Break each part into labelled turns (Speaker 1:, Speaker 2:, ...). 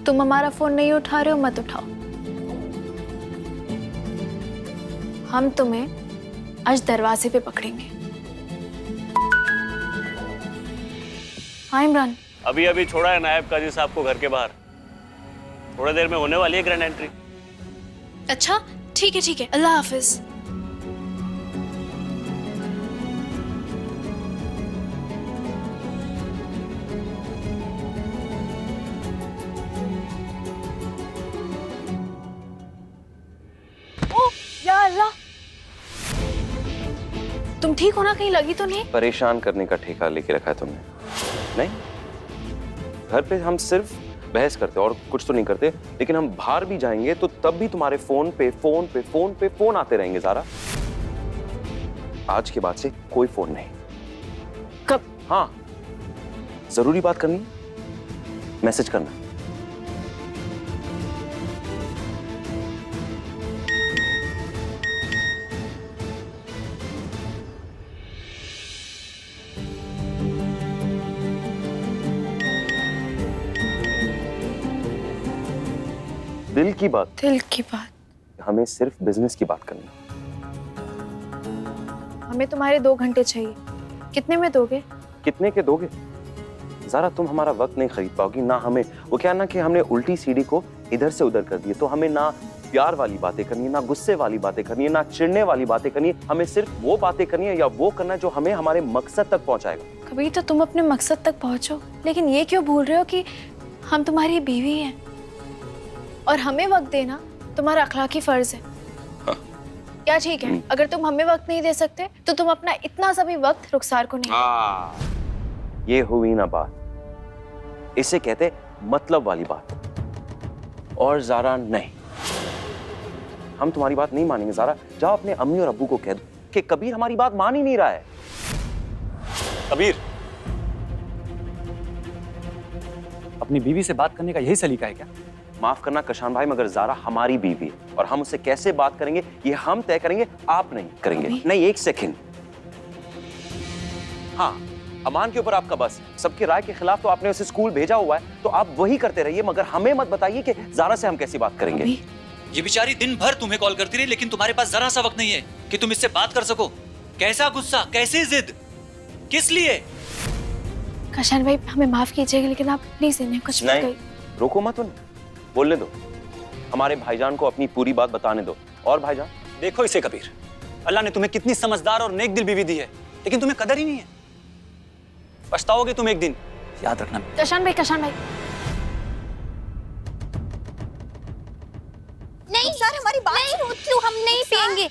Speaker 1: तुम हमारा फोन नहीं उठा रहे हो, मत उठाओ। हम तुम्हें आज दरवाजे पे पकड़ेंगे। हाँ इमरान।
Speaker 2: अभी अभी छोड़ा है नायब काजी साहब को घर के बाहर। थोड़ी देर में होने वाली है ग्रैंड एंट्री।
Speaker 1: अच्छा ठीक है, अल्लाह हाफिज। ओ या अल्लाह, तुम ठीक हो ना? कहीं लगी तो नहीं?
Speaker 3: परेशान करने का ठेका लेके रखा है तुमने। नहीं, घर पे हम सिर्फ बहस करते और कुछ तो नहीं करते, लेकिन हम बाहर भी जाएंगे तो तब भी तुम्हारे फोन पे फोन आते रहेंगे ज़ारा। आज के बाद से कोई फोन नहीं।
Speaker 1: कब?
Speaker 3: हाँ, जरूरी बात करनी है, मैसेज करना। दिल की बात।
Speaker 1: दिल की बात।
Speaker 3: हमें सिर्फ बिजनेस की बात करनी है।
Speaker 1: हमें तुम्हारे 2 घंटे चाहिए। कितने में दोगे?
Speaker 3: कितने के दोगे? ज़ारा तुम हमारा वक्त नहीं खरीद पाओगी ना। हमें वो क्या ना कि हमने उल्टी सीढ़ी को इधर से उधर कर दी, तो हमें ना प्यार वाली बातें करनी है, ना गुस्से वाली बातें करनी है, ना चिढ़ने वाली बातें करनी है। हमें सिर्फ वो बातें करनी है या वो करना है जो हमें हमारे मकसद तक पहुंचाएगा।
Speaker 1: कभी तो तुम अपने मकसद तक पहुंचो, लेकिन ये क्यों भूल रहे हो कि हम तुम्हारी बीवी हैं और हमें वक्त देना तुम्हारा अखलाकी फर्ज है।
Speaker 3: हाँ।
Speaker 1: क्या ठीक है? अगर तुम हमें वक्त नहीं दे सकते तो तुम अपना इतना सा भी वक्त रुखसार को नहीं।
Speaker 3: ये हुई ना बात, इसे कहते मतलब वाली बात। और ज़ारा नहीं, हम तुम्हारी बात नहीं मानेंगे। ज़ारा जाओ अपने अम्मी और अब्बू को कह दो कि कबीर हमारी बात मान ही नहीं रहा है।
Speaker 4: कबीर, अपनी बीवी से बात करने का यही सलीका है क्या?
Speaker 3: माफ करना कशान भाई, मगर ज़ारा हमारी बीवी है और हम उससे कैसे बात करेंगे ये हम तय करेंगे, आप नहीं करेंगे। नहीं, एक सेकंड। हाँ, अमान के ऊपर आपका बस। सबकी राय के खिलाफ तो आपने उसे स्कूल भेजा हुआ है, तो आप वही करते रहिए, मगर हमें मत बताइए कि ज़ारा से हम कैसी बात करेंगे।
Speaker 5: ये बेचारी दिन भर तुम्हें कॉल करती रही, लेकिन तुम्हारे पास जरा सा वक्त नहीं है कि तुम इससे बात कर सको। कैसा गुस्सा, कैसी जिद, किस लिए?
Speaker 1: कशान भाई हमें माफ कीजिएगा, लेकिन आप प्लीज इन्हें कुछ मत
Speaker 3: नहीं,
Speaker 1: कहिए।
Speaker 3: रोको मत उन्हें, बोलने दो। हमारे भाईजान को अपनी पूरी बात बताने दो। और भाईजान
Speaker 4: देखो इसे कबीर, अल्लाह ने तुम्हें कितनी समझदार और नेक दिल बीवी दी है, लेकिन तुम्हें कदर ही नहीं है। पछताओगे तुम एक दिन, याद रखना।
Speaker 1: कशान भाई
Speaker 6: नहीं सर, हमारी बात सुनो। हम नहीं पिएंगे।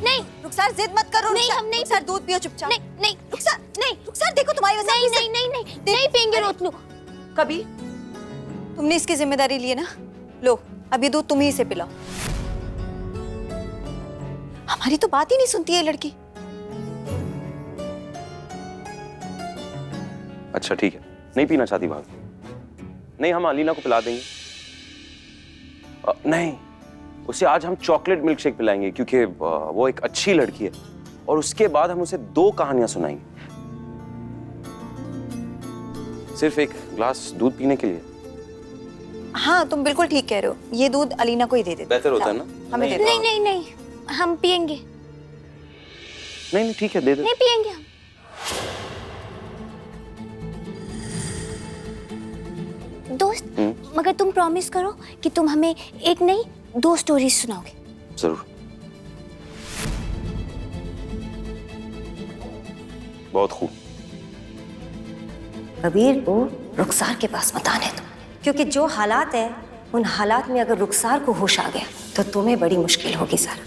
Speaker 6: नहीं रुखसार, जिद मत करो। नहीं, हम नहीं। सर दूध पियो चुपचाप। नहीं रुखसार, नहीं रुखसार, देखो तुम्हारी वजह से। नहीं पिएंगे रोतलू। कभी तुमने इसकी जिम्मेदारी ली है ना, लो अब ये दूध तुम ही इसे पिलाओ। हमारी तो बात ही नहीं सुनती है लड़की।
Speaker 3: अच्छा ठीक है, नहीं पीना चाहती भाभी? नहीं, हम अलीना को पिला देंगे। नहीं, उसे आज हम चॉकलेट मिल्क शेक पिलाएंगे, क्योंकि वो एक अच्छी लड़की है। और उसके बाद हम उसे 2 कहानियां सुनाएंगे, सिर्फ एक ग्लास दूध पीने के लिए।
Speaker 6: हाँ तुम बिल्कुल ठीक कह रहे हो, ये दूध अलीना को ही दे देते।
Speaker 3: बेहतर होता है ना?
Speaker 6: हमें दे दो। नहीं, हम पिएंगे।
Speaker 3: नहीं ठीक है, दे दे।
Speaker 6: नहीं पिएंगे हम। दोस्त, मगर तुम प्रॉमिस करो कि तुम हमें एक नहीं 2 स्टोरीज सुनाओगे।
Speaker 3: जरूर। बहुत खूब।
Speaker 7: कबीर को रुखसार के पास मत आने दो, क्योंकि जो हालात है उन हालात में अगर रुखसार को होश आ गया तो तुम्हें बड़ी मुश्किल होगी सारा।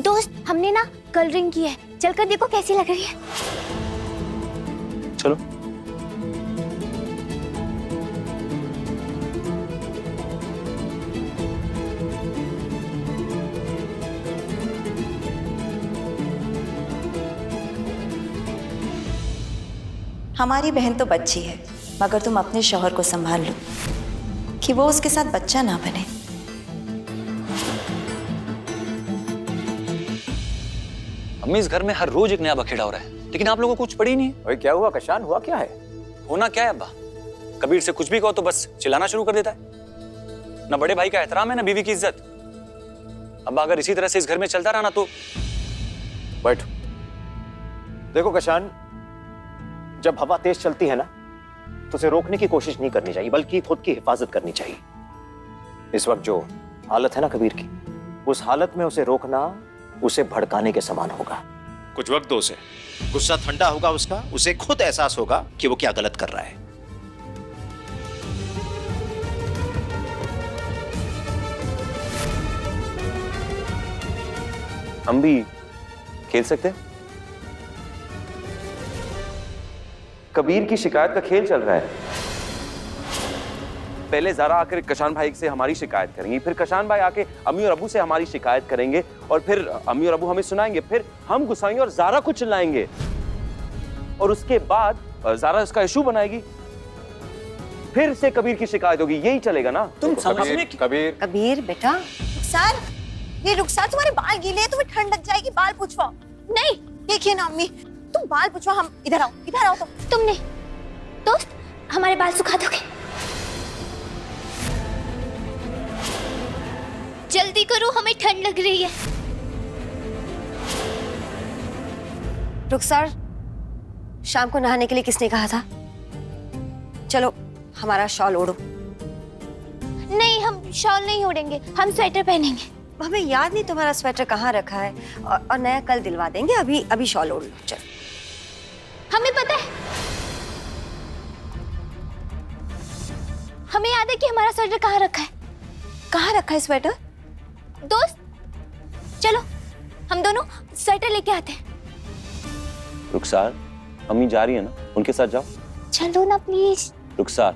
Speaker 6: दोस्त, हमने ना कलरिंग की है, चलकर देखो कैसी लग रही है।
Speaker 3: चलो।
Speaker 7: हमारी बहन तो बच्ची है, मगर तुम अपने शौहर को संभाल लो कि वो उसके साथ बच्चा ना बने।
Speaker 5: अम्मी, इस घर में हर रोज एक नया बखेड़ा हो रहा है।
Speaker 4: लेकिन आप लोगों को कुछ पड़ी ही नहीं है।
Speaker 8: भाई क्या हुआ कशान, हुआ क्या है?
Speaker 4: होना क्या है अब्बा? कबीर से कुछ भी कहो तो बस चिल्लाना शुरू कर देता है। ना बड़े भाई का एहतराम है ना बीवी की इज्जत। अब्बा अगर इसी तरह से इस घर में चलता रहा ना तो
Speaker 8: बैठो। देखो कशान, जब हवा तेज चलती है ना तो उसे रोकने की कोशिश नहीं करनी चाहिए, बल्कि खुद की हिफाजत करनी चाहिए। इस वक्त जो हालत है ना कबीर की, उस हालत में उसे रोकना उसे भड़काने के समान होगा। कुछ वक्त दो उसे, गुस्सा ठंडा होगा उसका, उसे खुद एहसास होगा कि वो क्या गलत कर रहा है।
Speaker 3: हम भी खेल सकते हैं? कबीर की शिकायत का खेल चल रहा है। पहले ज़ारा आकर कशान भाई से हमारी शिकायत करेंगी, फिर कशान भाई आके अम्मी और अबू से हमारी शिकायत करेंगे, और फिर अम्मी और अबू हमें सुनाएंगे, फिर हम गुस्साएंगे और ज़ारा को चिल्लाएंगे, और उसके बाद ज़ारा इसका इशू बनाएगी, फिर से कबीर की शिकायत होगी। यही चलेगा ना?
Speaker 4: तुम समझने की
Speaker 8: कबीर
Speaker 7: कबीर बेटा,
Speaker 6: रुखसार, ये रुखसार तुम्हारे बाल गीले हैं, तुम्हें ठंड लग जाएगी, बाल पूछवाओ। नहीं, देखिए ना अम्मी, तुम बाल पूछवाओ। हम इधर आओ
Speaker 1: तुमने दोस्त हमारे बाल सुखा दोगे? जल्दी करो, हमें ठंड लग रही है।
Speaker 7: रुखसार, शाम को नहाने के लिए किसने कहा था? चलो हमारा शॉल ओढ़ो।
Speaker 1: नहीं, हम शॉल नहीं ओढ़ेंगे, हम स्वेटर पहनेंगे।
Speaker 7: हमें याद नहीं तुम्हारा स्वेटर कहाँ रखा है, और नया कल दिलवा देंगे। अभी शॉल ओढ़ लो। चलो।
Speaker 1: हमें पता है, हमें याद है कि हमारा स्वेटर कहाँ रखा है।
Speaker 6: कहाँ रखा है स्वेटर?
Speaker 1: दोस्त चलो, हम दोनों स्वेटर लेके आते हैं।
Speaker 3: रुखसार, अम्मी जा रही है ना, उनके साथ जाओ।
Speaker 1: चलो ना प्लीज।
Speaker 3: रुखसार,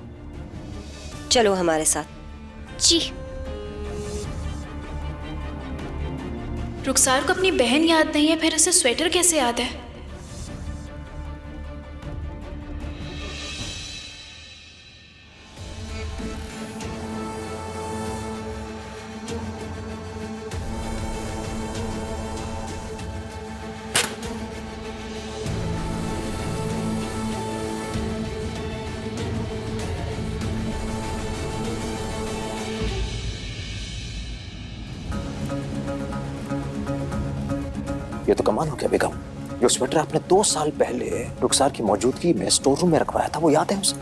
Speaker 7: चलो हमारे साथ।
Speaker 1: जी।
Speaker 9: रुखसार को अपनी बहन याद नहीं है, फिर उसे स्वेटर कैसे याद है?
Speaker 8: ये तो कमाल हो गया बेगम। जो स्वेटर आपने 2 साल पहले रुखसार की मौजूदगी में स्टोर रूम में रखवाया था, वो याद है उसे?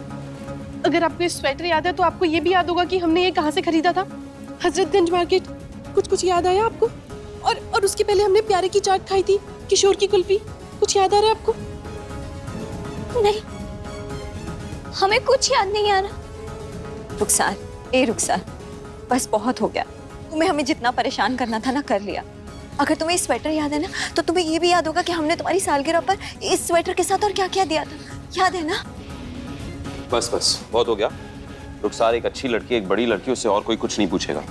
Speaker 10: अगर आपको ये स्वेटर याद है तो आपको ये भी याद होगा कि हमने ये कहाँ से खरीदा था। हजरतगंज मार्केट। कुछ याद आया आपको? और उसके पहले हमने प्यारे की चाट खाई थी, किशोर की कुल्फी। कुछ याद आ रहा है आपको?
Speaker 1: नहीं, हमें कुछ याद नहीं आ रहा।
Speaker 6: रुखसार, बस बहुत हो गया। तुम्हें हमें जितना परेशान करना था ना, कर लिया। अगर तुम्हें ये स्वेटर याद है ना, तो तुम्हें ये भी याद होगा कि हमने तुम्हारी सालगिरह पर इस स्वेटर के साथ और क्या क्या दिया था। याद है ना?
Speaker 3: बस बहुत हो गया। रुखसार एक अच्छी लड़की, एक बड़ी लड़की, उससे और कोई कुछ नहीं पूछेगा।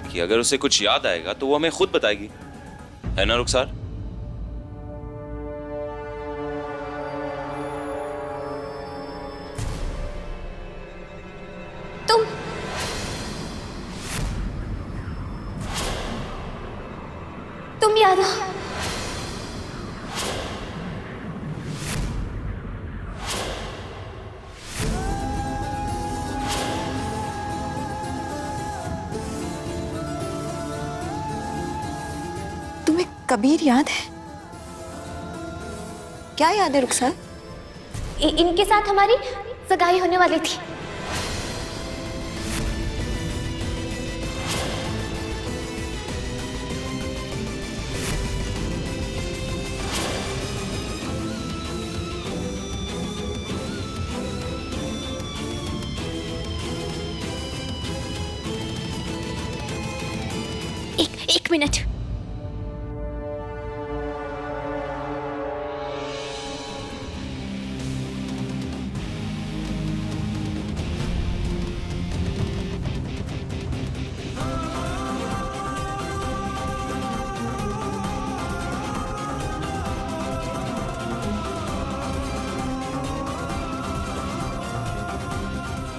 Speaker 3: कि अगर उसे कुछ याद आएगा तो वो हमें खुद बताएगी, है ना रुखसार?
Speaker 1: तुम याद हो?
Speaker 6: तुम्हें कबीर याद है? क्या याद है रुखसार?
Speaker 1: इनके साथ हमारी सगाई होने वाली थी। एक मिनट।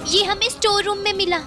Speaker 1: ये हमें स्टोर रूम में मिला।